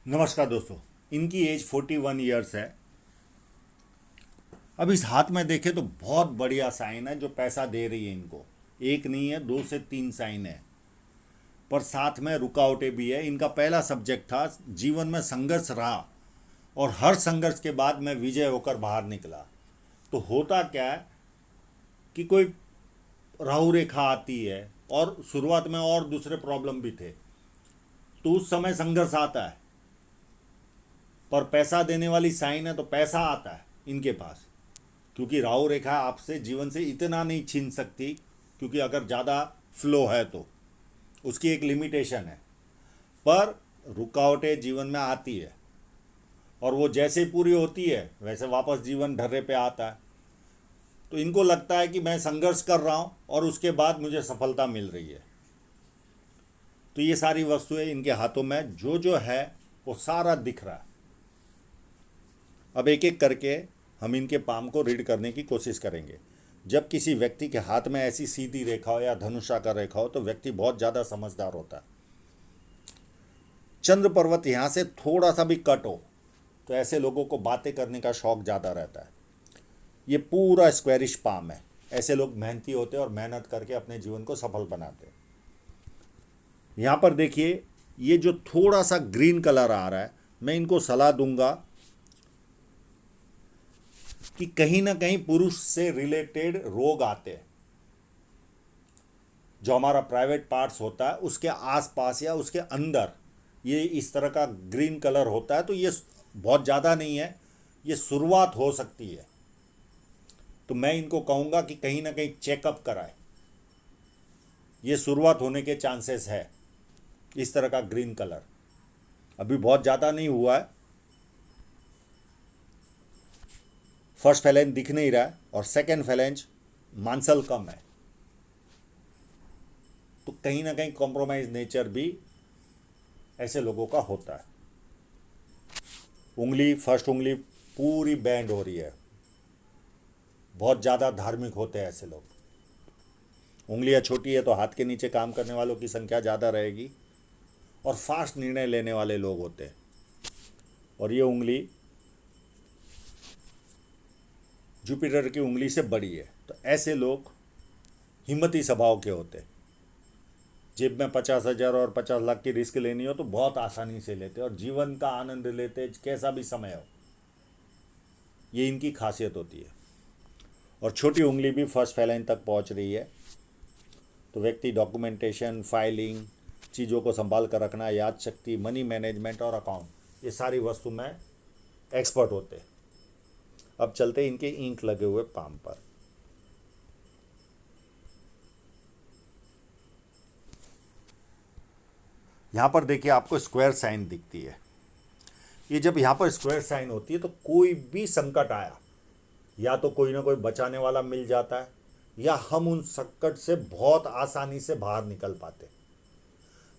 नमस्कार दोस्तों। इनकी एज 41 ईयर्स है। अब इस हाथ में देखें तो बहुत बढ़िया साइन है जो पैसा दे रही है इनको। एक नहीं है, दो से तीन साइन है। पर साथ में रुकावटें भी है। इनका पहला सब्जेक्ट था जीवन में संघर्ष रहा, और हर संघर्ष के बाद मैं विजय होकर बाहर निकला। तो होता क्या है कि कोई राहु रेखा आती है, और शुरुआत में और दूसरे प्रॉब्लम भी थे, तो उस समय संघर्ष आता है। पर पैसा देने वाली साइन है तो पैसा आता है इनके पास, क्योंकि राहु रेखा आपसे जीवन से इतना नहीं छीन सकती, क्योंकि अगर ज़्यादा फ्लो है तो उसकी एक लिमिटेशन है। पर रुकावटें जीवन में आती है, और वो जैसे ही पूरी होती है वैसे वापस जीवन ढर्रे पे आता है। तो इनको लगता है कि मैं संघर्ष कर रहा हूँ और उसके बाद मुझे सफलता मिल रही है। तो ये सारी वस्तुएं इनके हाथों में जो जो है वो सारा दिख रहा है। अब एक एक करके हम इनके पाम को रीड करने की कोशिश करेंगे। जब किसी व्यक्ति के हाथ में ऐसी सीधी रेखा हो या धनुषाकार रेखा हो तो व्यक्ति बहुत ज़्यादा समझदार होता है। चंद्र पर्वत यहाँ से थोड़ा सा भी कट हो तो ऐसे लोगों को बातें करने का शौक ज़्यादा रहता है। ये पूरा स्क्वेरिश पाम है। ऐसे लोग मेहनती होते हैं और मेहनत करके अपने जीवन को सफल बनाते हैं। यहाँ पर देखिए, ये जो थोड़ा सा ग्रीन कलर आ रहा है, मैं इनको सलाह दूंगा कि कहीं ना कहीं पुरुष से रिलेटेड रोग आते हैं। जो हमारा प्राइवेट पार्ट्स होता है उसके आसपास या उसके अंदर ये इस तरह का ग्रीन कलर होता है, तो ये बहुत ज़्यादा नहीं है, ये शुरुआत हो सकती है। तो मैं इनको कहूँगा कि कहीं ना कहीं चेकअप कराए। ये शुरुआत होने के चांसेस है। इस तरह का ग्रीन कलर अभी बहुत ज़्यादा नहीं हुआ है। फर्स्ट फैलेंज दिख नहीं रहा है और सेकेंड फैलेंज मांसल कम है। तो कहीं ना कहीं कॉम्प्रोमाइज नेचर भी ऐसे लोगों का होता है। उंगली, फर्स्ट उंगली पूरी बैंड हो रही है। बहुत ज़्यादा धार्मिक होते हैं ऐसे लोग। उंगलियां छोटी है तो हाथ के नीचे काम करने वालों की संख्या ज़्यादा रहेगी, और फास्ट निर्णय लेने वाले लोग होते हैं। और ये उंगली जुपिटर की उंगली से बड़ी है, तो ऐसे लोग हिम्मती स्वभाव के होते हैं। जेब में 50,000 और 50 लाख की रिस्क लेनी हो तो बहुत आसानी से लेते और जीवन का आनंद लेते, कैसा भी समय हो। ये इनकी खासियत होती है। और छोटी उंगली भी फर्स्ट फैलाइन तक पहुंच रही है। तो व्यक्ति डॉक्यूमेंटेशन, फाइलिंग, चीज़ों को संभाल कर रखना, याद शक्ति, मनी मैनेजमेंट और अकाउंट, ये सारी वस्तु में एक्सपर्ट होते हैं। अब चलते इनके इंक लगे हुए पाम पर। यहाँ पर देखिए आपको स्क्वायर साइन दिखती है। ये जब यहाँ पर स्क्वायर साइन होती है तो कोई भी संकट आया, या तो कोई ना कोई बचाने वाला मिल जाता है, या हम उन संकट से बहुत आसानी से बाहर निकल पाते।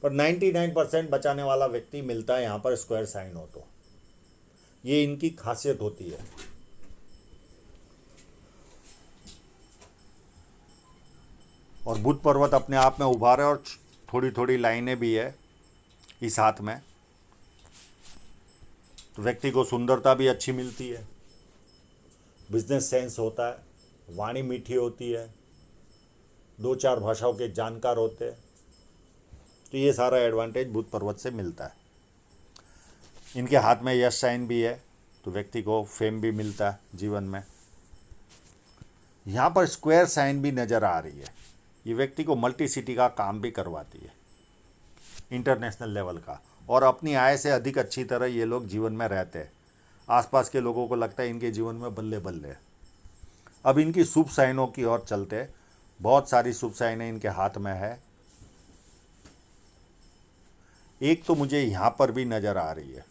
पर 99% बचाने वाला व्यक्ति मिलता है यहाँ पर स्क्वायर साइन हो तो। ये इनकी खासियत होती है। और बुध पर्वत अपने आप में उभार है, और थोड़ी थोड़ी लाइनें भी है इस हाथ में। तो व्यक्ति को सुंदरता भी अच्छी मिलती है, बिजनेस सेंस होता है, वाणी मीठी होती है, दो चार भाषाओं के जानकार होते हैं। तो ये सारा एडवांटेज बुध पर्वत से मिलता है। इनके हाथ में यश साइन भी है, तो व्यक्ति को फेम भी मिलता है जीवन में। यहाँ पर स्क्वायर साइन भी नज़र आ रही है। ये व्यक्ति को मल्टी सिटी का काम भी करवाती है, इंटरनेशनल लेवल का। और अपनी आय से अधिक अच्छी तरह ये लोग जीवन में रहते हैं। आसपास के लोगों को लगता है इनके जीवन में बल्ले बल्ले है। अब इनकी शुभ साइनों की ओर चलते हैं। बहुत सारी शुभ साइनें इनके हाथ में है। एक तो मुझे यहाँ पर भी नज़र आ रही है,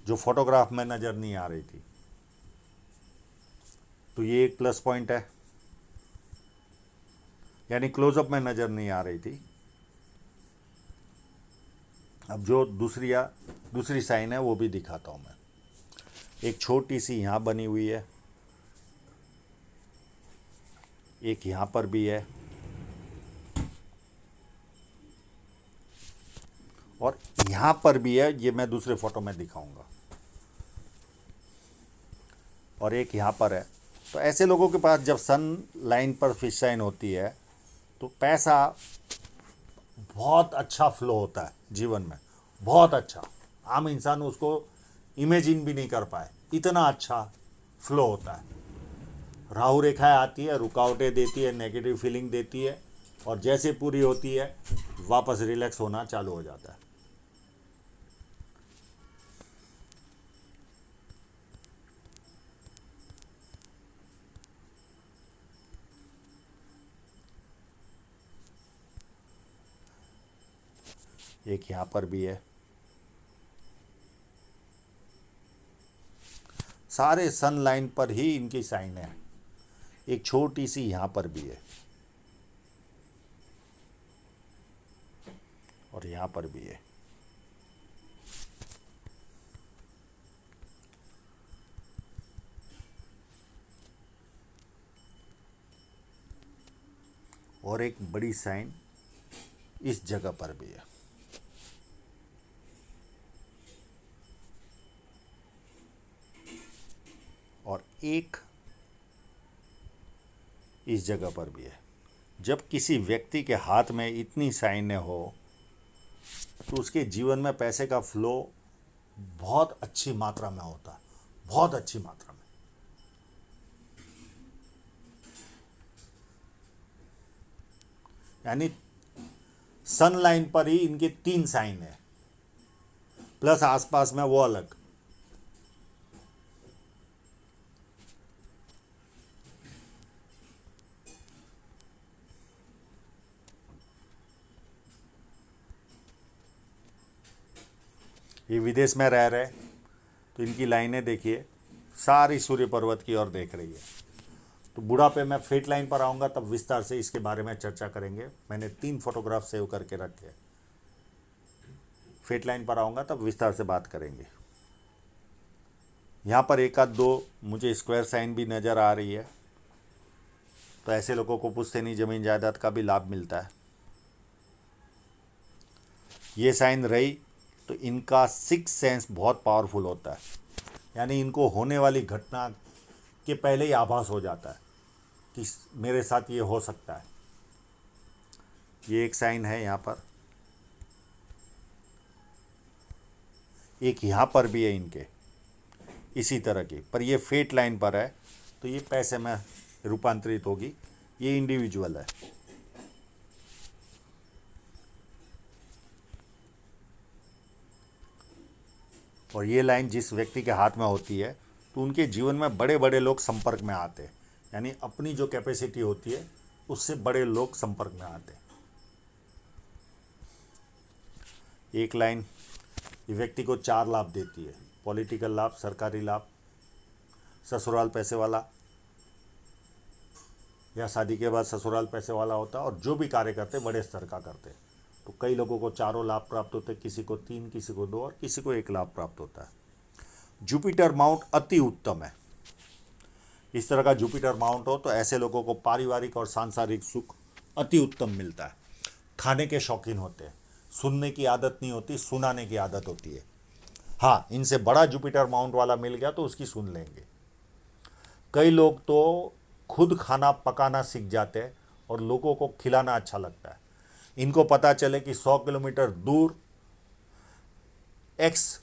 जो फोटोग्राफ में नज़र नहीं आ रही थी। तो ये एक प्लस पॉइंट है, यानी क्लोजअप में नज़र नहीं आ रही थी। अब जो दूसरी साइन है वो भी दिखाता हूँ मैं। एक छोटी सी यहाँ बनी हुई है, एक यहाँ पर भी है, और यहाँ पर भी है, ये मैं दूसरे फोटो में दिखाऊंगा, और एक यहाँ पर है। तो ऐसे लोगों के पास जब सन लाइन पर फिश साइन होती है तो पैसा बहुत अच्छा फ्लो होता है जीवन में, बहुत अच्छा। आम इंसान उसको इमेजिन भी नहीं कर पाए, इतना अच्छा फ्लो होता है। राहु रेखाएं आती है, रुकावटें देती है, नेगेटिव फीलिंग देती है, और जैसे पूरी होती है वापस रिलैक्स होना चालू हो जाता है। एक यहाँ पर भी है। सारे सन लाइन पर ही इनकी साइन है। एक छोटी सी यहाँ पर भी है, और यहाँ पर भी है। और एक बड़ी साइन इस जगह पर भी है। और एक इस जगह पर भी है। जब किसी व्यक्ति के हाथ में इतनी साइनें हो तो उसके जीवन में पैसे का फ्लो बहुत अच्छी मात्रा में होता है, बहुत अच्छी मात्रा में। यानी सन लाइन पर ही इनके 3 साइन है, प्लस आसपास में वो अलग। ये विदेश में रह रहे, तो इनकी लाइनें देखिए, सारी सूर्य पर्वत की ओर देख रही है। तो बुढ़ापे में फेट लाइन पर आऊँगा तब विस्तार से इसके बारे में चर्चा करेंगे। मैंने 3 फोटोग्राफ सेव करके रखे। फेट लाइन पर आऊँगा तब विस्तार से बात करेंगे। यहाँ पर एक आध दो मुझे स्क्वायर साइन भी नज़र आ रही है, तो ऐसे लोगों को पुश्तैनी ज़मीन जायदाद का भी लाभ मिलता है। ये साइन रही तो इनका 6 सेंस बहुत पावरफुल होता है, यानी इनको होने वाली घटना के पहले ही आभास हो जाता है कि मेरे साथ ये हो सकता है। ये एक साइन है यहाँ पर, एक यहाँ पर भी है इनके इसी तरह की, पर ये फेट लाइन पर है तो ये पैसे में रूपांतरित होगी। ये इंडिविजुअल है। और ये लाइन जिस व्यक्ति के हाथ में होती है तो उनके जीवन में बड़े बड़े लोग संपर्क में आते हैं, यानी अपनी जो कैपेसिटी होती है उससे बड़े लोग संपर्क में आते हैं। एक लाइन ये व्यक्ति को 4 लाभ देती है, पॉलिटिकल लाभ, सरकारी लाभ, ससुराल पैसे वाला, या शादी के बाद ससुराल पैसे वाला होता है, और जो भी कार्य करते बड़े स्तर का करते। तो कई लोगों को 4 लाभ प्राप्त होते, किसी को 3, किसी को 2 और किसी को 1 लाभ प्राप्त होता है। जुपिटर माउंट अति उत्तम है। इस तरह का जुपिटर माउंट हो तो ऐसे लोगों को पारिवारिक और सांसारिक सुख अति उत्तम मिलता है। खाने के शौकीन होते हैं, सुनने की आदत नहीं होती, सुनाने की आदत होती है। हाँ, इनसे बड़ा जुपिटर माउंट वाला मिल गया तो उसकी सुन लेंगे। कई लोग तो खुद खाना पकाना सीख जाते हैं और लोगों को खिलाना अच्छा लगता है। इनको पता चले कि 100 किलोमीटर दूर एक्स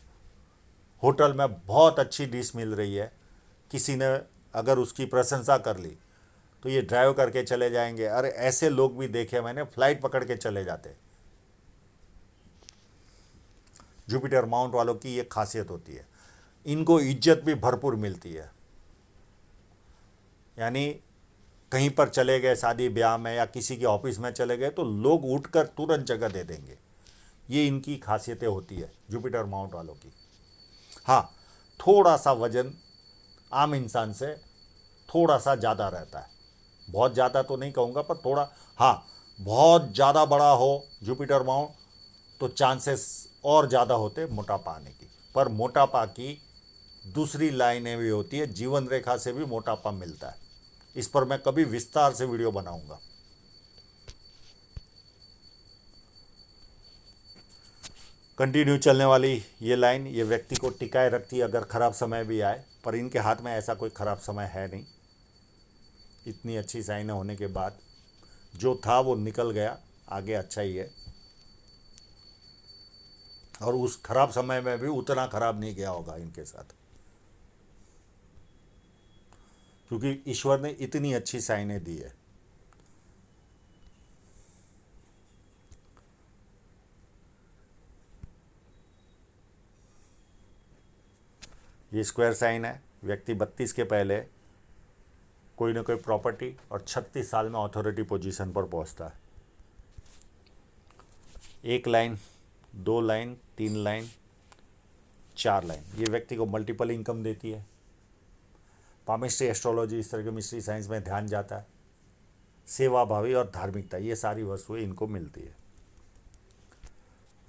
होटल में बहुत अच्छी डिश मिल रही है, किसी ने अगर उसकी प्रशंसा कर ली तो ये ड्राइव करके चले जाएंगे। अरे ऐसे लोग भी देखे मैंने, फ्लाइट पकड़ के चले जाते। जुपिटर माउंट वालों की ये खासियत होती है। इनको इज्जत भी भरपूर मिलती है, यानी कहीं पर चले गए शादी ब्याह में या किसी के ऑफिस में चले गए तो लोग उठकर तुरंत जगह दे देंगे। ये इनकी खासियतें होती है जुपिटर माउंट वालों की। हाँ, थोड़ा सा वजन आम इंसान से थोड़ा सा ज़्यादा रहता है, बहुत ज़्यादा तो नहीं कहूँगा पर थोड़ा। हाँ, बहुत ज़्यादा बड़ा हो जुपिटर माउंट तो चांसेस और ज़्यादा होते मोटापा आने की। पर मोटापा की दूसरी लाइनें भी होती है, जीवन रेखा से भी मोटापा मिलता है। इस पर मैं कभी विस्तार से वीडियो बनाऊंगा। कंटिन्यू चलने वाली ये लाइन ये व्यक्ति को टिकाए रखती है अगर ख़राब समय भी आए, पर इनके हाथ में ऐसा कोई ख़राब समय है नहीं। इतनी अच्छी साइनें होने के बाद जो था वो निकल गया, आगे अच्छा ही है। और उस खराब समय में भी उतना खराब नहीं गया होगा इनके साथ, क्योंकि ईश्वर ने इतनी अच्छी साइनें दी है। ये स्क्वायर साइन है। व्यक्ति 32 के पहले कोई ना कोई प्रॉपर्टी और 36 साल में अथॉरिटी पोजीशन पर पहुंचता है। 1 लाइन, 2 लाइन, 3 लाइन, 4 लाइन, ये व्यक्ति को मल्टीपल इनकम देती है। पामिस्ट्री, एस्ट्रोलॉजी, इस तरह के मिस्ट्री साइंस में ध्यान जाता है। सेवा भावी और धार्मिकता, ये सारी वस्तुएं इनको मिलती है।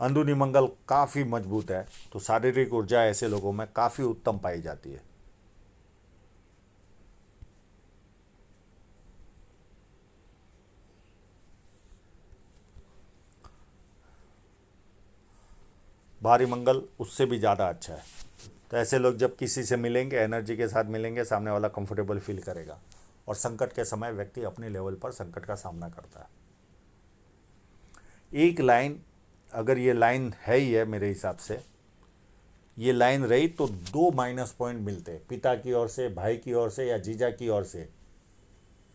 अंदरूनी मंगल काफ़ी मजबूत है, तो शारीरिक ऊर्जा ऐसे लोगों में काफ़ी उत्तम पाई जाती है। भारी मंगल उससे भी ज़्यादा अच्छा है। तो ऐसे लोग जब किसी से मिलेंगे, एनर्जी के साथ मिलेंगे, सामने वाला कंफर्टेबल फील करेगा। और संकट के समय व्यक्ति अपने लेवल पर संकट का सामना करता है। एक लाइन, अगर ये लाइन है ही है मेरे हिसाब से, ये लाइन रही तो 2 माइनस पॉइंट मिलते हैं, पिता की ओर से, भाई की ओर से या जीजा की ओर से।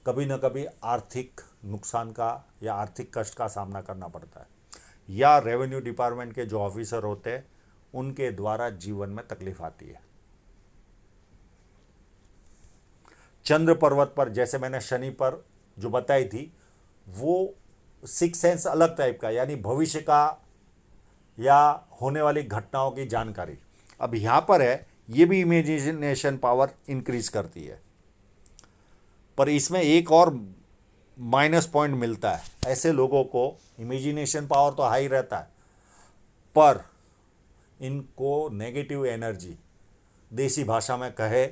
कभी ना कभी आर्थिक नुकसान का या आर्थिक कष्ट का सामना करना पड़ता है, या रेवेन्यू डिपार्टमेंट के जो ऑफिसर होते हैं उनके द्वारा जीवन में तकलीफ आती है। चंद्र पर्वत पर, जैसे मैंने शनि पर जो बताई थी, वो 6 सेंस अलग टाइप का, यानी भविष्य का या होने वाली घटनाओं की जानकारी। अब यहाँ पर है, ये भी इमेजिनेशन पावर इंक्रीज करती है, पर इसमें एक और माइनस पॉइंट मिलता है। ऐसे लोगों को इमेजिनेशन पावर तो हाई रहता है, पर इनको नेगेटिव एनर्जी, देसी भाषा में कहे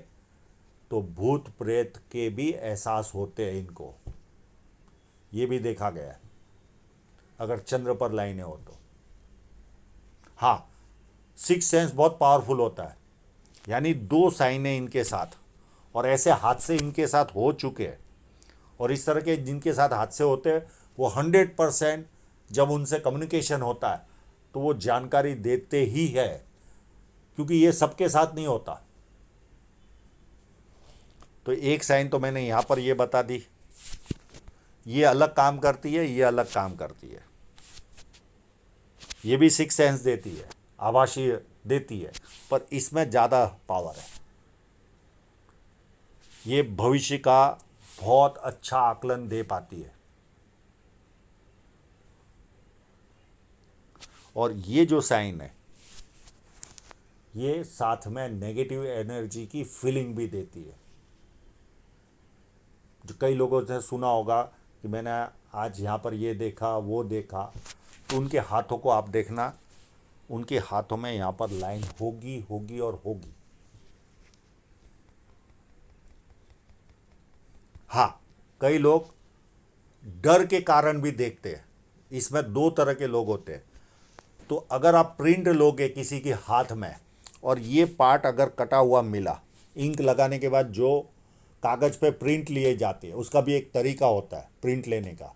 तो भूत प्रेत के भी एहसास होते हैं इनको। ये भी देखा गया है अगर चंद्र पर लाइनें हो तो। हाँ, 6 सेंस बहुत पावरफुल होता है, यानी 2 साइनें इनके साथ, और ऐसे हादसे इनके साथ हो चुके हैं। और इस तरह के जिनके साथ हादसे होते हैं वो 100% जब उनसे कम्युनिकेशन होता है तो वो जानकारी देते ही है, क्योंकि ये सबके साथ नहीं होता। तो एक साइन तो मैंने यहाँ पर ये बता दी, ये अलग काम करती है, ये अलग काम करती है। ये भी 6 सेंस देती है, आभासीय देती है, पर इसमें ज़्यादा पावर है। ये भविष्य का बहुत अच्छा आकलन दे पाती है। और ये जो साइन है, ये साथ में नेगेटिव एनर्जी की फीलिंग भी देती है। जो कई लोगों से सुना होगा कि मैंने आज यहाँ पर ये देखा, वो देखा, तो उनके हाथों को आप देखना, उनके हाथों में यहाँ पर लाइन होगी होगी और होगी। हाँ, कई लोग डर के कारण भी देखते हैं। इसमें 2 तरह के लोग होते हैं। तो अगर आप प्रिंट लोगे किसी के हाथ में और ये पार्ट अगर कटा हुआ मिला, इंक लगाने के बाद जो कागज़ पे प्रिंट लिए जाते हैं, उसका भी एक तरीका होता है प्रिंट लेने का।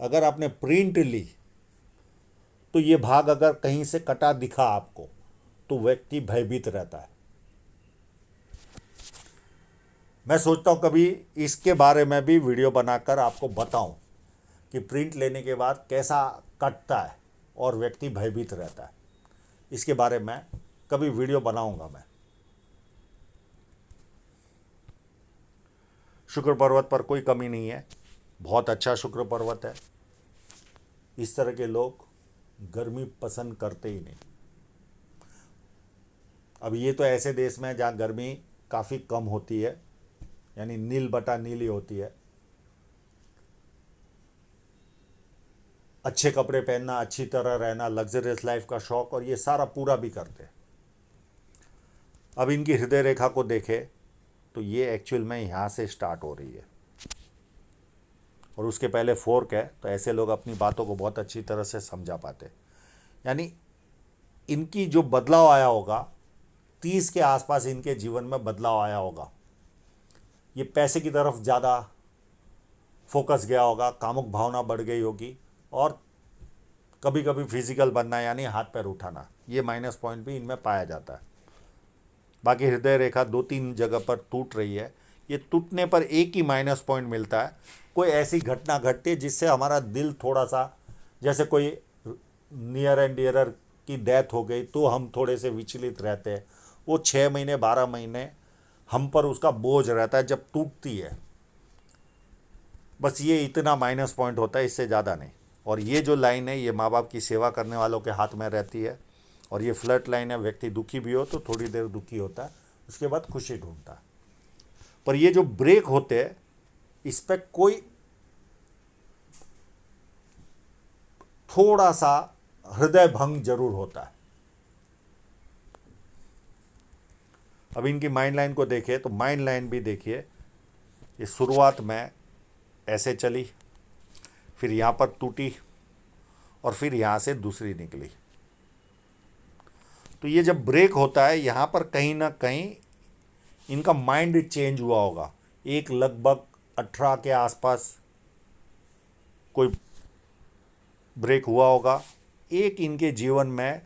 अगर आपने प्रिंट ली तो ये भाग अगर कहीं से कटा दिखा आपको, तो व्यक्ति भयभीत रहता है। मैं सोचता हूँ कभी इसके बारे में भी वीडियो बनाकर आपको बताऊं कि प्रिंट लेने के बाद कैसा कटता है और व्यक्ति भयभीत रहता है। इसके बारे में कभी वीडियो बनाऊंगा मैं। शुक्र पर्वत पर कोई कमी नहीं है, बहुत अच्छा शुक्र पर्वत है। इस तरह के लोग गर्मी पसंद करते ही नहीं। अब ये तो ऐसे देश में जहाँ गर्मी काफ़ी कम होती है, यानी नील बटा नीली होती है। अच्छे कपड़े पहनना, अच्छी तरह रहना, लग्जरियस लाइफ का शौक, और ये सारा पूरा भी करते हैं। अब इनकी हृदय रेखा को देखें तो ये एक्चुअल में यहाँ से स्टार्ट हो रही है और उसके पहले फोर्क है। तो ऐसे लोग अपनी बातों को बहुत अच्छी तरह से समझा पाते, यानी इनकी जो बदलाव आया होगा, 30 के आसपास इनके जीवन में बदलाव आया होगा। ये पैसे की तरफ ज़्यादा फोकस गया होगा, कामुक भावना बढ़ गई होगी, और कभी कभी फिजिकल बनना यानी हाथ पैर उठाना, ये माइनस पॉइंट भी इनमें पाया जाता है। बाकी हृदय रेखा 2-3 जगह पर टूट रही है। ये टूटने पर एक ही माइनस पॉइंट मिलता है, कोई ऐसी घटना घटती है जिससे हमारा दिल थोड़ा सा, जैसे कोई नियर एंड डियरर की डेथ हो गई तो हम थोड़े से विचलित रहते हैं। वो 6 महीने 12 महीने हम पर उसका बोझ रहता है जब टूटती है। बस ये इतना माइनस पॉइंट होता है, इससे ज़्यादा नहीं। और ये जो लाइन है, ये माँ बाप की सेवा करने वालों के हाथ में रहती है। और ये फ्लर्ट लाइन है, व्यक्ति दुखी भी हो तो थोड़ी देर दुखी होता है, उसके बाद खुशी ढूंढता है। पर ये जो ब्रेक होते हैं, इस पर कोई थोड़ा सा हृदय भंग जरूर होता है। अब इनकी माइंड लाइन को देखिए तो माइंड लाइन भी देखिए, ये शुरुआत में ऐसे चली, फिर यहाँ पर टूटी, और फिर यहाँ से दूसरी निकली। तो ये जब ब्रेक होता है, यहाँ पर कहीं ना कहीं इनका माइंड चेंज हुआ होगा। एक लगभग 18 के आसपास कोई ब्रेक हुआ होगा, एक इनके जीवन में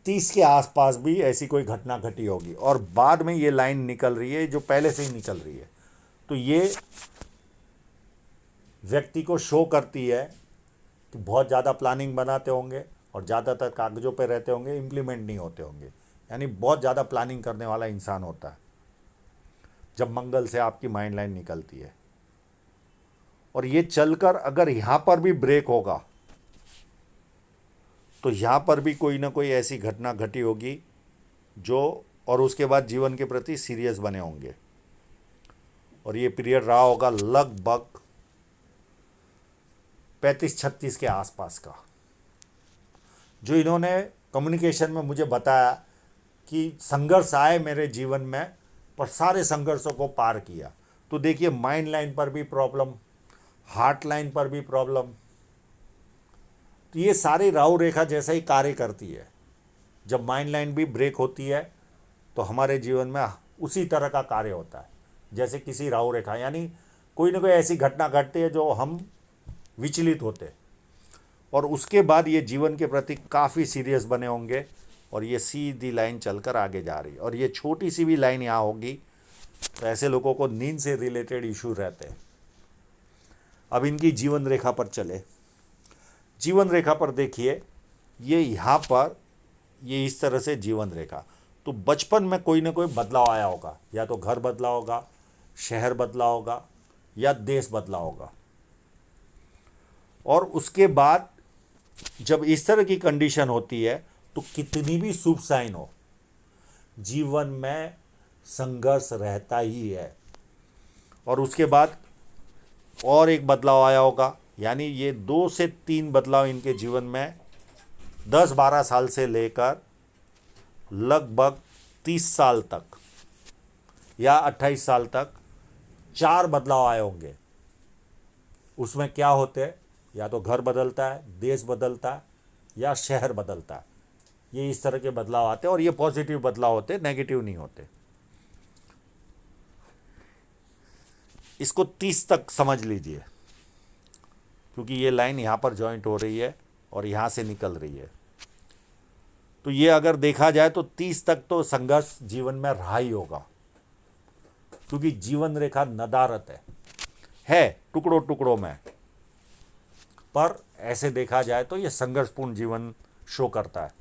30 के आसपास भी ऐसी कोई घटना घटी होगी, और बाद में ये लाइन निकल रही है जो पहले से ही निकल रही है। तो ये व्यक्ति को शो करती है कि बहुत ज़्यादा प्लानिंग बनाते होंगे और ज़्यादातर कागज़ों पे रहते होंगे, इम्प्लीमेंट नहीं होते होंगे। यानी बहुत ज़्यादा प्लानिंग करने वाला इंसान होता है जब मंगल से आपकी माइंड लाइन निकलती है। और ये चलकर अगर यहाँ पर भी ब्रेक होगा तो यहाँ पर भी कोई ना कोई ऐसी घटना घटी होगी जो, और उसके बाद जीवन के प्रति सीरियस बने होंगे। और ये पीरियड रहा होगा लगभग 35-36 के आसपास का, जो इन्होंने कम्युनिकेशन में मुझे बताया कि संघर्ष आए मेरे जीवन में, पर सारे संघर्षों को पार किया। तो देखिए, माइंड लाइन पर भी प्रॉब्लम, हार्ट लाइन पर भी प्रॉब्लम, तो ये सारी राहु रेखा जैसा ही कार्य करती है। जब माइंड लाइन भी ब्रेक होती है तो हमारे जीवन में उसी तरह का कार्य होता है जैसे किसी राहु रेखा, यानी कोई ना कोई ऐसी घटना घटती है जो हम विचलित होते, और उसके बाद ये जीवन के प्रति काफ़ी सीरियस बने होंगे, और ये सीधी लाइन चलकर आगे जा रही है। और ये छोटी सी भी लाइन यहाँ होगी तो ऐसे लोगों को नींद से रिलेटेड इशू रहते हैं। अब इनकी जीवन रेखा पर चले। जीवन रेखा पर देखिए, ये यहाँ पर ये इस तरह से जीवन रेखा, तो बचपन में कोई ना कोई बदलाव आया होगा, या तो घर बदला होगा, शहर बदला होगा, या देश बदला होगा। और उसके बाद जब इस तरह की कंडीशन होती है तो कितनी भी शुभ साइन हो, जीवन में संघर्ष रहता ही है। और उसके बाद और एक बदलाव आया होगा, यानी ये 2 से 3 बदलाव इनके जीवन में 10-12 साल से लेकर लगभग 30 साल तक या 28 साल तक 4 बदलाव आए होंगे। उसमें क्या होते हैं, या तो घर बदलता है, देश बदलता है, या शहर बदलता है। ये इस तरह के बदलाव आते हैं, और ये पॉजिटिव बदलाव होते, नेगेटिव नहीं होते। इसको 30 तक समझ लीजिए, क्योंकि ये लाइन यहाँ पर जॉइंट हो रही है और यहाँ से निकल रही है। तो ये अगर देखा जाए तो 30 तक तो संघर्ष जीवन में रहा ही होगा, क्योंकि जीवन रेखा नदारत है टुकड़ों टुकड़ों में, पर ऐसे देखा जाए तो ये संघर्षपूर्ण जीवन शो करता है।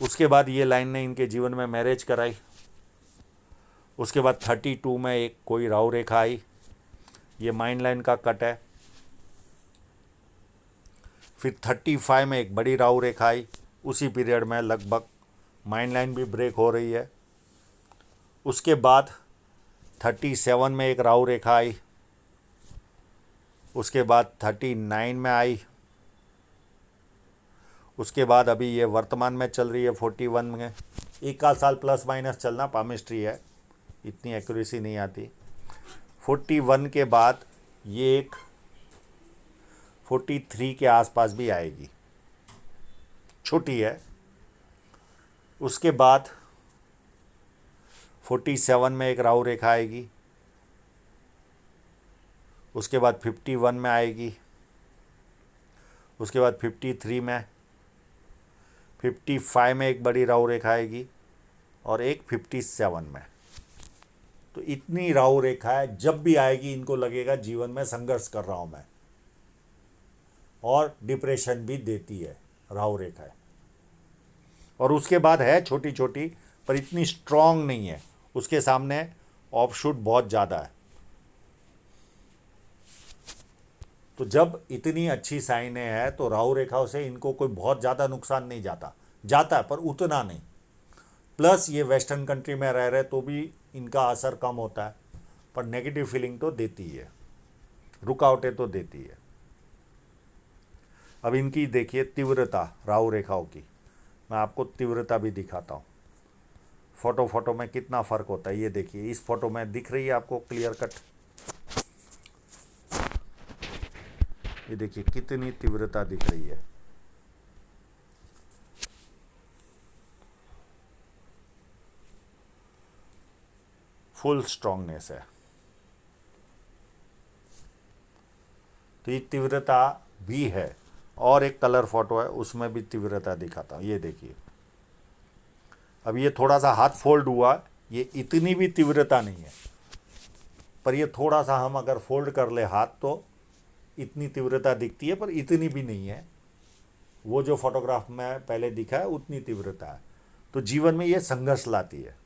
उसके बाद ये लाइन ने इनके जीवन में मैरिज कराई। उसके बाद 32 में एक कोई राहु रेखा आई, ये माइंड लाइन का कट है। फिर 35 में एक बड़ी राहु रेखा आई, उसी पीरियड में लगभग माइंड लाइन भी ब्रेक हो रही है। उसके बाद 37 में एक राहु रेखा आई, उसके बाद 39 में आई, उसके बाद अभी ये वर्तमान में चल रही है 41 में। एक आध साल प्लस माइनस चलना, पामिस्ट्री है, इतनी एक्यूरेसी नहीं आती। 41 के बाद ये एक 43 के आसपास भी आएगी, छोटी है। उसके बाद 47 में एक राहु रेखा आएगी, उसके बाद 51 में आएगी, उसके बाद 53 में, 55 में एक बड़ी राहु रेखा आएगी और एक 57 में। तो इतनी राहु रेखा है, जब भी आएगी इनको लगेगा जीवन में संघर्ष कर रहा हूं मैं, और डिप्रेशन भी देती है राहु रेखा है। और उसके बाद है छोटी छोटी, पर इतनी स्ट्रांग नहीं है, उसके सामने ऑफशूट बहुत ज़्यादा है। तो जब इतनी अच्छी साइनें हैं तो राहु रेखाओं से इनको कोई बहुत ज़्यादा नुकसान नहीं जाता है, पर उतना नहीं। प्लस ये वेस्टर्न कंट्री में रह रहे तो भी इनका असर कम होता है, पर नेगेटिव फीलिंग तो देती है, रुकावटें तो देती है। अब इनकी देखिए तीव्रता राहु रेखाओं की, मैं आपको तीव्रता भी दिखाता हूँ। फोटो में कितना फ़र्क होता है ये देखिए। इस फोटो में दिख रही है आपको क्लियर कट, ये देखिए कितनी तीव्रता दिख रही है। फुल स्ट्रांगनेस है। तो ये तीव्रता भी है। और एक कलर फोटो है, उसमें भी तीव्रता दिखाता हूँ, ये देखिए। अब ये थोड़ा सा हाथ फोल्ड हुआ, ये इतनी भी तीव्रता नहीं है, पर ये थोड़ा सा हम अगर फोल्ड कर ले हाथ तो इतनी तीव्रता दिखती है, पर इतनी भी नहीं है। वो जो फोटोग्राफ में पहले दिखा है उतनी तीव्रता है। तो जीवन में ये संघर्ष लाती है।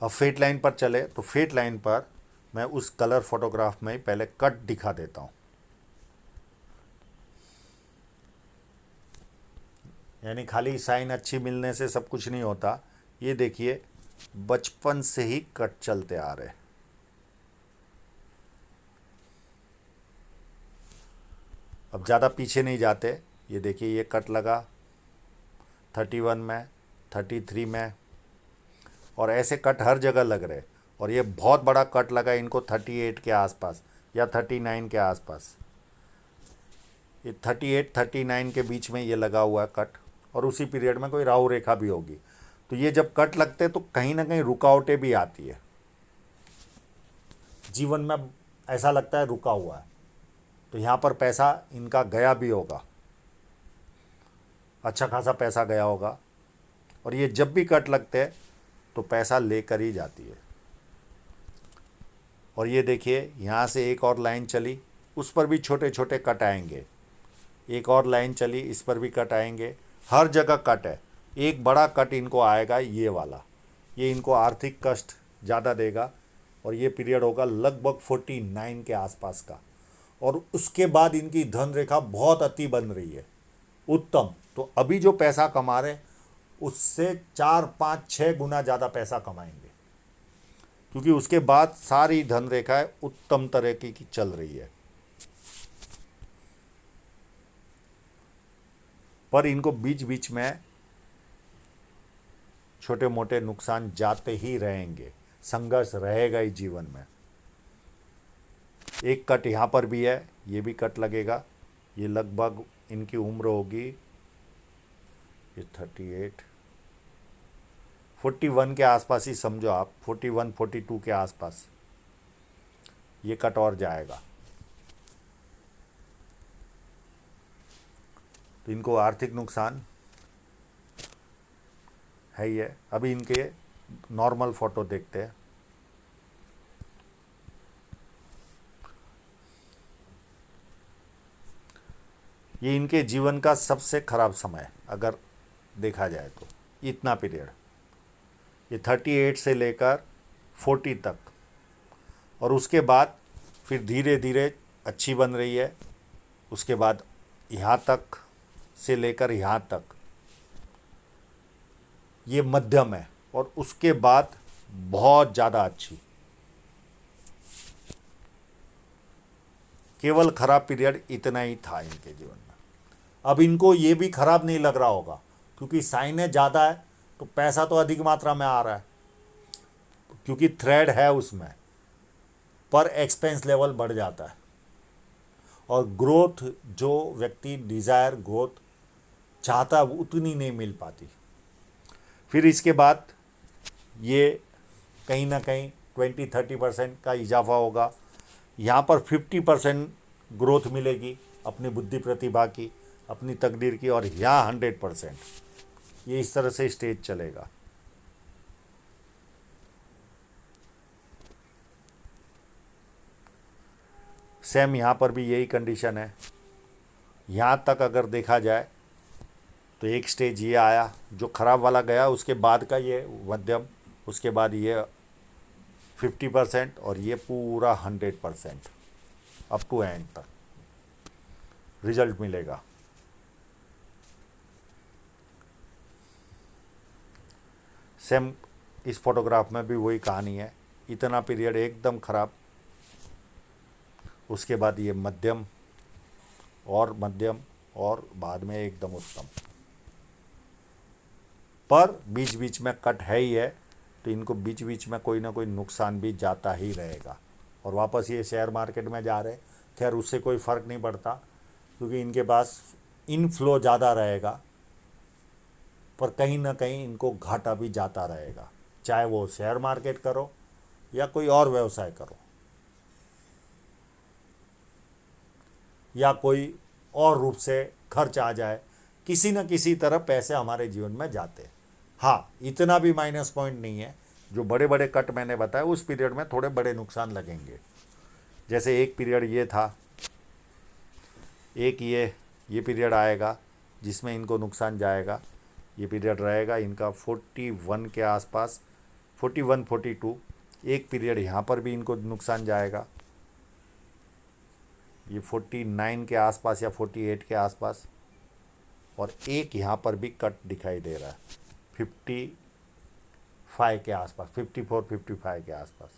अब फेट लाइन पर चले तो फेट लाइन पर मैं उस कलर फोटोग्राफ में पहले कट दिखा देता हूँ। यानी खाली साइन अच्छी मिलने से सब कुछ नहीं होता। ये देखिए बचपन से ही कट चलते आ रहे। अब ज़्यादा पीछे नहीं जाते। ये देखिए ये कट लगा 31 में, 33 में, और ऐसे कट हर जगह लग रहे। और ये बहुत बड़ा कट लगा इनको 38 के आसपास या 39 के आसपास। ये 38 39 के बीच में ये लगा हुआ है कट, और उसी पीरियड में कोई राहु रेखा भी होगी। तो ये जब कट लगते तो कहीं ना कहीं रुकावटें भी आती है जीवन में, ऐसा लगता है रुका हुआ है। तो यहाँ पर पैसा इनका गया भी होगा, अच्छा खासा पैसा गया होगा। और ये जब भी कट लगते हैं तो पैसा लेकर ही जाती है। और ये देखिए यहाँ से एक और लाइन चली, उस पर भी छोटे छोटे कट आएंगे। एक और लाइन चली, इस पर भी कट आएंगे। हर जगह कट है। एक बड़ा कट इनको आएगा ये वाला, ये इनको आर्थिक कष्ट ज़्यादा देगा। और ये पीरियड होगा लगभग 49 के आसपास का। और उसके बाद इनकी धन रेखा बहुत अति बन रही है, उत्तम। तो अभी जो पैसा कमा रहे उससे 4 5 6 गुना ज़्यादा पैसा कमाएंगे, क्योंकि उसके बाद सारी धन रेखाएं उत्तम तरह की चल रही है। पर इनको बीच बीच में छोटे मोटे नुकसान जाते ही रहेंगे, संघर्ष रहेगा ही जीवन में। एक कट यहाँ पर भी है, ये भी कट लगेगा। ये लगभग इनकी उम्र होगी, ये 38 41 के आसपास ही समझो आप, 41 42 के आसपास ये कट और जाएगा। तो इनको आर्थिक नुकसान है ही है। अभी इनके नॉर्मल फोटो देखते हैं। ये इनके जीवन का सबसे खराब समय अगर देखा जाए तो, इतना पीरियड, ये 38 से लेकर 40 तक। और उसके बाद फिर धीरे धीरे अच्छी बन रही है। उसके बाद यहाँ तक से लेकर यहाँ तक ये मध्यम है, और उसके बाद बहुत ज़्यादा अच्छी। केवल खराब पीरियड इतना ही था इनके जीवन में। अब इनको ये भी खराब नहीं लग रहा होगा, क्योंकि साइनेज ज़्यादा है तो पैसा तो अधिक मात्रा में आ रहा है, क्योंकि थ्रेड है उसमें, पर एक्सपेंस लेवल बढ़ जाता है। और ग्रोथ जो व्यक्ति डिज़ायर ग्रोथ चाहता है उतनी नहीं मिल पाती। फिर इसके बाद ये कहीं ना कहीं 20-30% का इजाफा होगा। यहाँ पर 50% ग्रोथ मिलेगी अपनी बुद्धि प्रतिभा की, अपनी तकदीर की, और यहाँ 100%। ये इस तरह से स्टेज चलेगा। सेम यहाँ पर भी यही कंडीशन है। यहाँ तक अगर देखा जाए तो एक स्टेज ये आया जो खराब वाला गया, उसके बाद का ये मध्यम, उसके बाद ये 50% और ये पूरा 100% अप टू एंड तक रिजल्ट मिलेगा। सेम इस फोटोग्राफ में भी वही कहानी है, इतना पीरियड एकदम खराब, उसके बाद ये मध्यम और बाद में एकदम उत्तम। पर बीच बीच में कट है ही है, तो इनको बीच बीच में कोई ना कोई नुकसान भी जाता ही रहेगा। और वापस ये शेयर मार्केट में जा रहे, खैर उससे कोई फ़र्क नहीं पड़ता, क्योंकि इनके पास इनफ्लो ज़्यादा रहेगा, पर कहीं ना कहीं इनको घाटा भी जाता रहेगा, चाहे वो शेयर मार्केट करो या कोई और व्यवसाय करो या कोई और रूप से खर्च आ जाए, किसी न किसी तरह पैसे हमारे जीवन में जाते हैं। हाँ, इतना भी माइनस पॉइंट नहीं है, जो बड़े बड़े कट मैंने बताया उस पीरियड में थोड़े बड़े नुकसान लगेंगे। जैसे एक पीरियड ये था, एक ये पीरियड आएगा जिसमें इनको नुकसान जाएगा, ये पीरियड रहेगा इनका 41 के आसपास, 41-42। एक पीरियड यहाँ पर भी इनको नुकसान जाएगा, ये 49 के आसपास या 48 के आसपास, और एक यहाँ पर भी कट दिखाई दे रहा है 55 के आसपास, 54-55 के आसपास।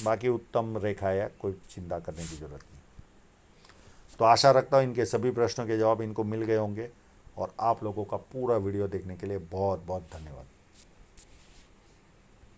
बाकी उत्तम रेखा है, कोई चिंता करने की ज़रूरत नहीं। तो आशा रखता हूँ इनके सभी प्रश्नों के जवाब इनको मिल गए होंगे, और आप लोगों का पूरा वीडियो देखने के लिए बहुत बहुत धन्यवाद।